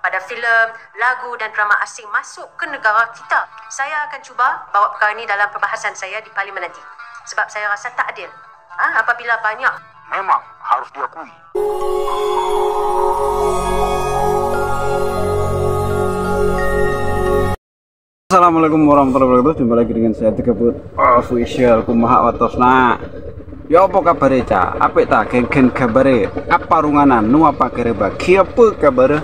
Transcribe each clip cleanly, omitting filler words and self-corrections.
pada filem, lagu dan drama asing masuk ke negara kita. Saya akan cuba bawa perkara ini dalam perbahasan saya di parlimen nanti. Sebab saya rasa tak adil apabila banyak. Memang harus diakui. Assalamualaikum warahmatullahi wabarakatuh. Jumpa lagi dengan saya Tegabut Official. Kumaha watosna. Ya apa kabar ca? Apik ta gen-gen kabare? Apa runganan? Nu apa kereba? Kiapa kabar?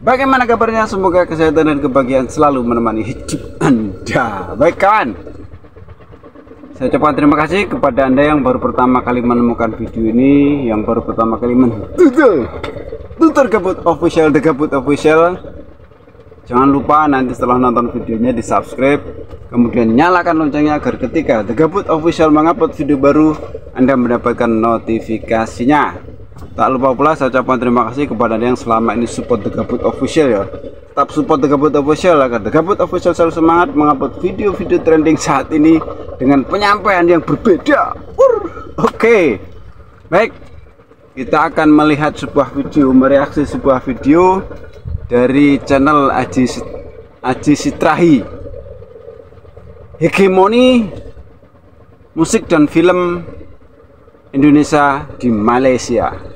Bagaimana kabarnya? Semoga kesehatan dan kebahagiaan selalu menemani hidup Anda. Baik kawan, saya ucapkan terima kasih kepada Anda yang baru pertama kali menemukan video ini, yang baru pertama kali tutur Gabut Official, The Gabut Official. Jangan lupa nanti setelah nonton videonya di subscribe, kemudian nyalakan loncengnya agar ketika The Gabut Official mengupload video baru Anda mendapatkan notifikasinya. Tak lupa pula saya ucapkan terima kasih kepada Anda yang selama ini support The Gabut Official ya. Tetap support The Gabut Official agar The Gabut Official selalu semangat mengupload video-video trending saat ini dengan penyampaian yang berbeda. Oke. Baik, kita akan melihat sebuah video, mereaksi sebuah video dari channel Aji Sitrahi, hegemoni musik dan film Indonesia di Malaysia.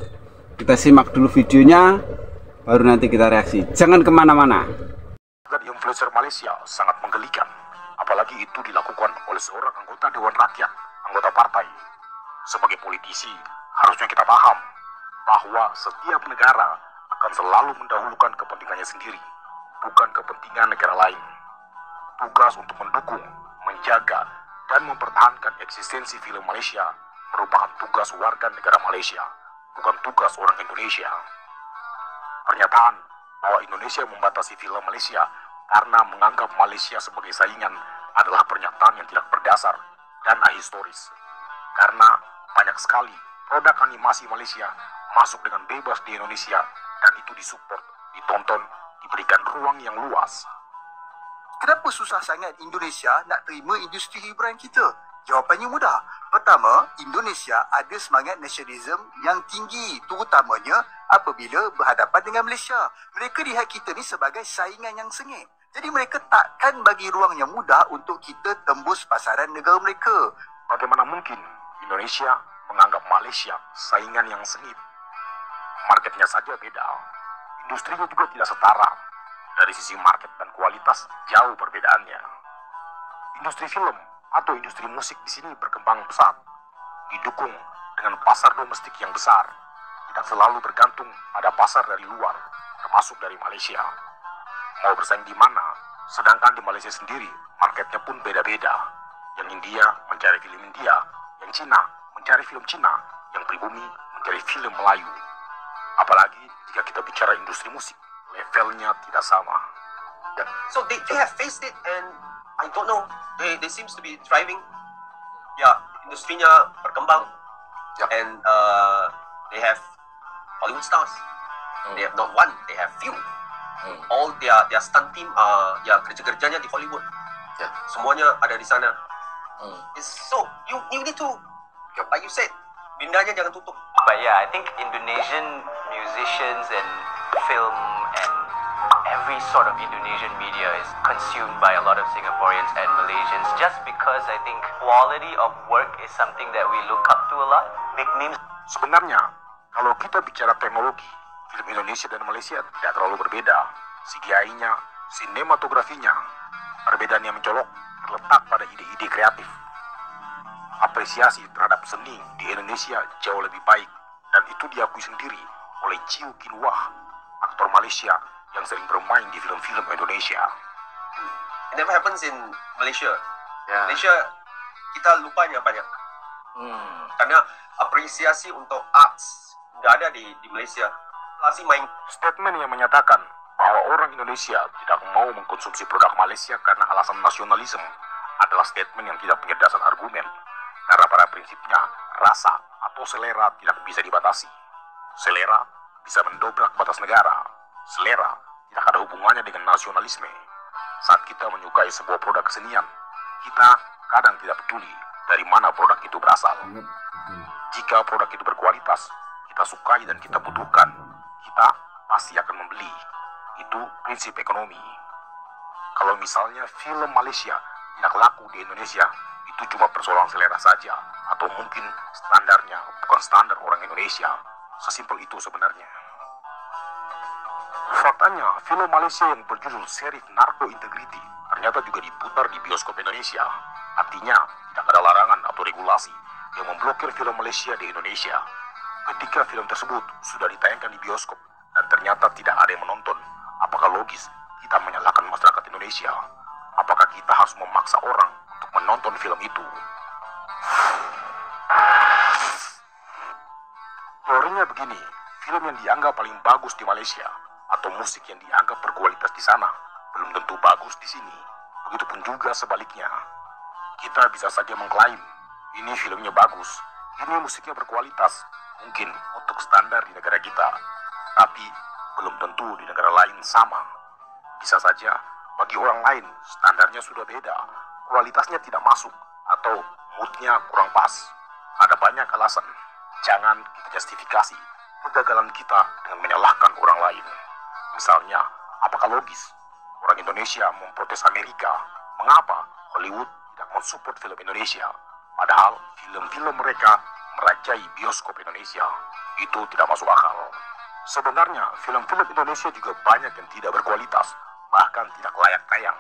Kita simak dulu videonya, baru nanti kita reaksi. Jangan kemana-mana. Dan influencer Malaysia sangat menggelikan, apalagi itu dilakukan oleh seorang anggota Dewan Rakyat, anggota partai. Sebagai politisi, harusnya kita paham bahwa setiap negara akan selalu mendahulukan kepentingannya sendiri, bukan kepentingan negara lain. Tugas untuk mendukung, menjaga, dan mempertahankan eksistensi film Malaysia merupakan tugas warga negara Malaysia, bukan tugas orang Indonesia. Pernyataan bahwa Indonesia membatasi film Malaysia karena menganggap Malaysia sebagai saingan adalah pernyataan yang tidak berdasar dan ahistoris. Karena banyak sekali produk animasi Malaysia masuk dengan bebas di Indonesia, dan itu disupport, ditonton, diberikan ruang yang luas. Kenapa susah sangat Indonesia nak terima industri hiburan kita? Jawapannya mudah. Pertama, Indonesia ada semangat nasionalisme yang tinggi, terutamanya apabila berhadapan dengan Malaysia. Mereka lihat kita ni sebagai saingan yang sengit. Jadi mereka takkan bagi ruang yang mudah untuk kita tembus pasaran negara mereka. Bagaimana mungkin Indonesia menganggap Malaysia saingan yang sengit? Marketnya saja beda, industrinya juga tidak setara. Dari sisi market dan kualitas jauh perbedaannya. Industri film atau industri musik di sini berkembang pesat, didukung dengan pasar domestik yang besar, tidak selalu bergantung pada pasar dari luar, termasuk dari Malaysia. Mau bersaing di mana? Sedangkan di Malaysia sendiri marketnya pun beda-beda. Yang India mencari film India, yang Cina mencari film Cina, yang pribumi mencari film Melayu. Apalagi jika kita bicara industri musik, levelnya tidak sama. So they have faced it, and I don't know, they seems to be thriving. Ya, industrinya berkembang. And they have Hollywood stars. They have not one, they have few. All their stunt team kerja-kerjanya di Hollywood. Semuanya ada di sana. So you need to, like you said, bindanya jangan tutup. But yeah, I think Indonesian musicians and film and every sort of Indonesian media is consumed by a lot of Singaporeans and Malaysians just because I think quality of work is something that we look up to a lot. Big names. Sebenarnya, kalau kita bicara teknologi, film Indonesia dan Malaysia tidak terlalu berbeda. CGI-nya, sinematografinya, perbedaan yang mencolok terletak pada ide-ide kreatif. Apresiasi terhadap seni di Indonesia jauh lebih baik, dan itu diakui sendiri oleh Ciu Kinwah, aktor Malaysia yang sering bermain di film-film Indonesia. It never happens in Malaysia. Malaysia kita lupanya banyak. Karena apresiasi untuk arts nggak ada di Malaysia. Masih main Statement yang menyatakan bahwa orang Indonesia tidak mau mengkonsumsi produk Malaysia karena alasan nasionalisme adalah statement yang tidak punya dasar argumen. Karena pada prinsipnya, rasa atau selera tidak bisa dibatasi. Selera bisa mendobrak batas negara. Selera tidak ada hubungannya dengan nasionalisme. Saat kita menyukai sebuah produk kesenian, kita kadang tidak peduli dari mana produk itu berasal. Jika produk itu berkualitas, kita sukai dan kita butuhkan, kita pasti akan membeli. itu prinsip ekonomi. Kalau misalnya film Malaysia tidak laku di Indonesia, itu cuma persoalan selera saja, atau mungkin standarnya bukan standar orang Indonesia. Sesimpel itu sebenarnya. Faktanya, film Malaysia yang berjudul Sheriff Narco Integrity ternyata juga diputar di bioskop Indonesia. Artinya, tidak ada larangan atau regulasi yang memblokir film Malaysia di Indonesia. Ketika film tersebut sudah ditayangkan di bioskop dan ternyata tidak ada yang menonton, apakah logis kita menyalahkan masyarakat Indonesia? Apakah kita harus memaksa orang untuk menonton film itu? Teorinya begini, film yang dianggap paling bagus di Malaysia atau musik yang dianggap berkualitas di sana belum tentu bagus di sini. Begitupun juga sebaliknya. Kita bisa saja mengklaim ini filmnya bagus, ini musiknya berkualitas, mungkin untuk standar di negara kita, tapi belum tentu di negara lain sama. Bisa saja bagi orang lain standarnya sudah beda, kualitasnya tidak masuk, atau moodnya kurang pas. Ada banyak alasan. Jangan kita justifikasi kegagalan kita dengan menyalahkan orang lain. Misalnya, apakah logis orang Indonesia memprotes Amerika? Mengapa Hollywood tidak mensupport film Indonesia? Padahal film-film mereka merajai bioskop Indonesia. Itu tidak masuk akal. Sebenarnya, film-film Indonesia juga banyak yang tidak berkualitas, bahkan tidak layak tayang.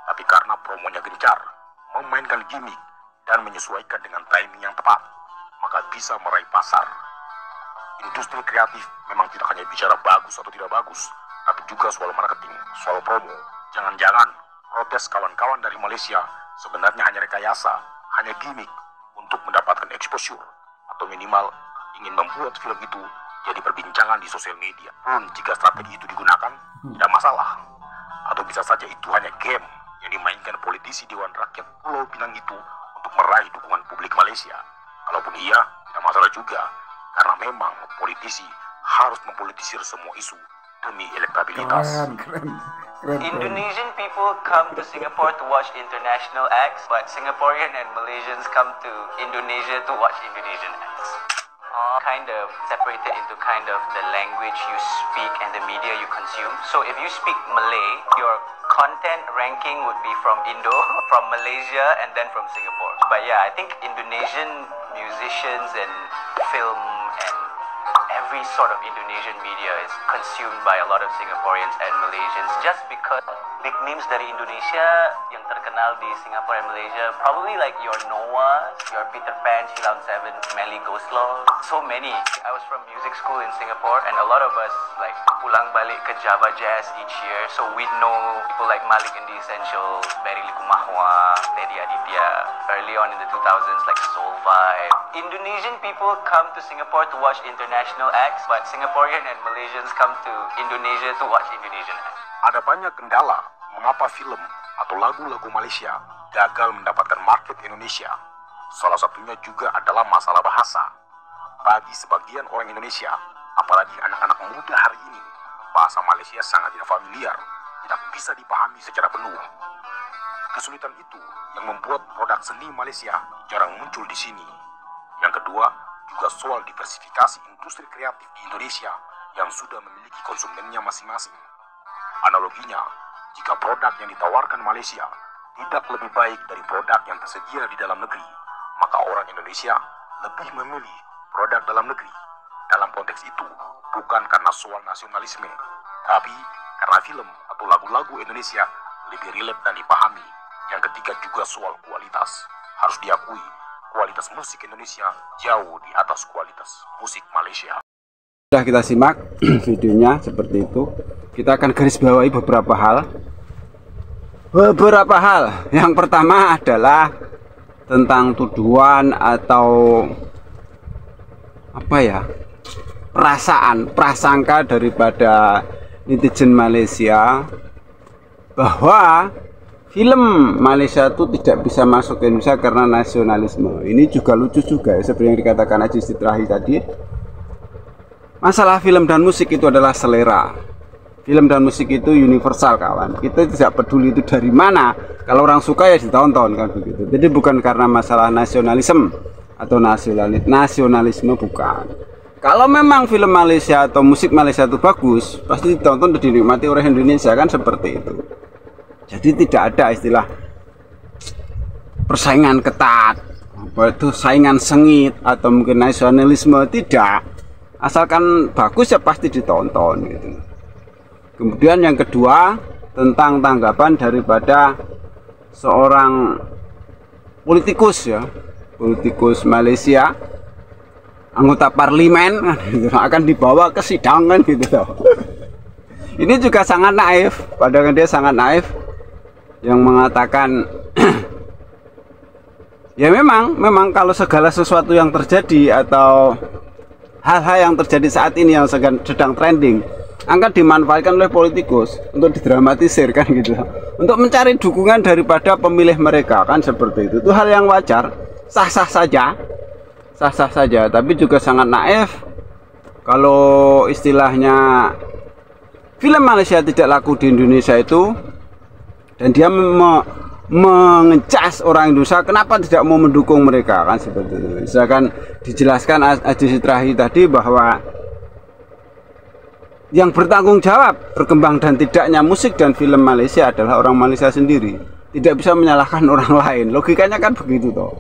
Tapi karena promonya gencar, memainkan gimmick, dan menyesuaikan dengan timing yang tepat, maka bisa meraih pasar. Industri kreatif memang tidak hanya bicara bagus atau tidak bagus, tapi juga soal marketing, soal promo. Jangan-jangan protes kawan-kawan dari Malaysia sebenarnya hanya rekayasa, hanya gimmick untuk mendapatkan exposure, atau minimal ingin membuat film itu jadi perbincangan di sosial media. Pun jika strategi itu digunakan, tidak masalah. Atau bisa saja itu hanya game yang dimainkan politisi Dewan Rakyat Pulau Pinang itu untuk meraih dukungan publik Malaysia. Kalaupun iya, tidak masalah juga, karena memang politisi harus mempolitisir semua isu demi elektabilitas. Indonesian people come to Singapore to watch international acts, but Singaporean and Malaysians come to Indonesia to watch Indonesian acts. Kind of separated into kind of the language you speak and the media you consume. So if you speak Malay, your content ranking would be from Indo, from Malaysia, and then from Singapore. But yeah, I think Indonesian musicians and film and every sort of Indonesian media is consumed by a lot of Singaporeans and Malaysians just because big names dari Indonesia yang terkenal di Singapore and Malaysia, probably like your Noah, your Peter Pan, Shilang Seven, Melly Goslow, so many. I was from music school in Singapore and a lot of us like pulang balik ke Java Jazz each year, so we know people like Malik and the Essentials, Barry Likumahua, Teddy Aditya, early on in the 2000s like Soul Vibe. Indonesian people come to Singapore to watch international acts, but Singaporean and Malaysians come to Indonesia to watch Indonesian acts. Ada banyak kendala mengapa film atau lagu-lagu Malaysia gagal mendapatkan market Indonesia. Salah satunya juga adalah masalah bahasa. Bagi sebagian orang Indonesia, apalagi anak-anak muda hari ini, bahasa Malaysia sangat tidak familiar, tidak bisa dipahami secara penuh. Kesulitan itu yang membuat produk seni Malaysia jarang muncul di sini. Yang kedua, juga soal diversifikasi industri kreatif di Indonesia yang sudah memiliki konsumennya masing-masing. Analoginya, jika produk yang ditawarkan Malaysia tidak lebih baik dari produk yang tersedia di dalam negeri, maka orang Indonesia lebih memilih produk dalam negeri. Dalam konteks itu, bukan karena soal nasionalisme, tapi karena film atau lagu-lagu Indonesia lebih relate dan dipahami. Yang ketiga juga soal kualitas. Harus diakui, kualitas musik Indonesia jauh di atas kualitas musik Malaysia. Sudah kita simak videonya seperti itu. Kita akan garis bawahi beberapa hal. Yang pertama adalah tentang tuduhan atau prasangka daripada netizen Malaysia bahwa film Malaysia itu tidak bisa masuk ke Indonesia karena nasionalisme. Ini juga lucu juga ya, seperti yang dikatakan Haji Sitrahi tadi. Masalah film dan musik itu adalah selera. Film dan musik itu universal, kawan. Kita tidak peduli itu dari mana. Kalau orang suka ya ditonton, kan begitu. Jadi bukan karena masalah nasionalisme atau nasionalisme, bukan. Kalau memang film Malaysia atau musik Malaysia itu bagus, pasti ditonton dan dinikmati orang Indonesia, kan seperti itu. Jadi tidak ada istilah persaingan ketat, apa itu saingan sengit atau mungkin nasionalisme, tidak. Asalkan bagus ya pasti ditonton gitu. Kemudian yang kedua tentang tanggapan daripada seorang politikus ya, politikus Malaysia, anggota parlimen gitu, akan dibawa ke sidang kan gitu. Ini juga sangat naif, padahal dia sangat naif yang mengatakan ya memang kalau segala sesuatu yang terjadi atau hal-hal yang terjadi saat ini yang sedang trending akan dimanfaatkan oleh politikus untuk didramatisir kan gitu, untuk mencari dukungan daripada pemilih mereka kan seperti itu. Itu hal yang wajar, sah-sah saja, tapi juga sangat naif kalau istilahnya film Malaysia tidak laku di Indonesia itu, dan dia mengecas orang Indonesia kenapa tidak mau mendukung mereka kan seperti itu. Misalkan dijelaskan Adi Sitrahi tadi bahwa yang bertanggung jawab berkembang dan tidaknya musik dan film Malaysia adalah orang Malaysia sendiri, tidak bisa menyalahkan orang lain. Logikanya kan begitu toh.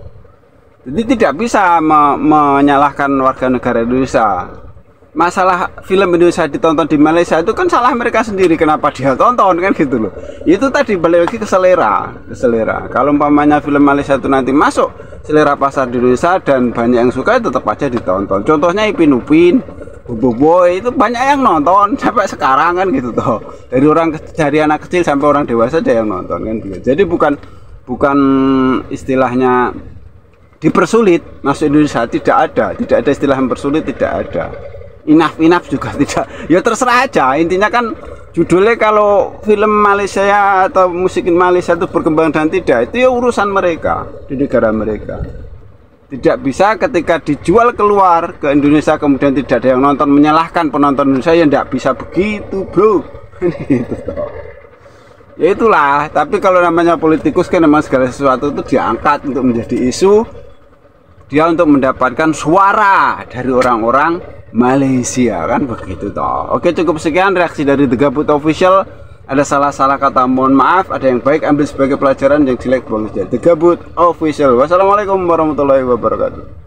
Jadi tidak bisa menyalahkan warga negara Indonesia. Masalah film Indonesia ditonton di Malaysia itu kan salah mereka sendiri, kenapa dia tonton kan gitu loh. Itu tadi balik lagi ke selera. Kalau umpamanya film Malaysia itu nanti masuk selera pasar di Indonesia dan banyak yang suka, tetap aja ditonton. Contohnya Ipin Upin, Boboiboy, itu banyak yang nonton sampai sekarang kan gitu toh. Dari anak kecil sampai orang dewasa ada yang nonton kan gitu. Jadi bukan istilahnya dipersulit masuk Indonesia, tidak ada istilah mempersulit, tidak ada. Enough juga tidak, ya terserah aja. Intinya kan judulnya kalau film Malaysia atau musik Malaysia itu berkembang dan tidak, itu ya urusan mereka di negara mereka. Tidak bisa ketika dijual keluar ke Indonesia kemudian tidak ada yang nonton, menyalahkan penonton Indonesia, ya tidak bisa begitu bro. Gitu toh. Ya itulah. Tapi kalau namanya politikus kan memang segala sesuatu itu diangkat untuk menjadi isu, dia untuk mendapatkan suara dari orang-orang Malaysia kan begitu toh. Oke, cukup sekian reaksi dari The Gabut Official. Ada salah-salah kata mohon maaf, ada yang baik ambil sebagai pelajaran, yang jelek buang saja. The Gabut Official. Wassalamualaikum warahmatullahi wabarakatuh.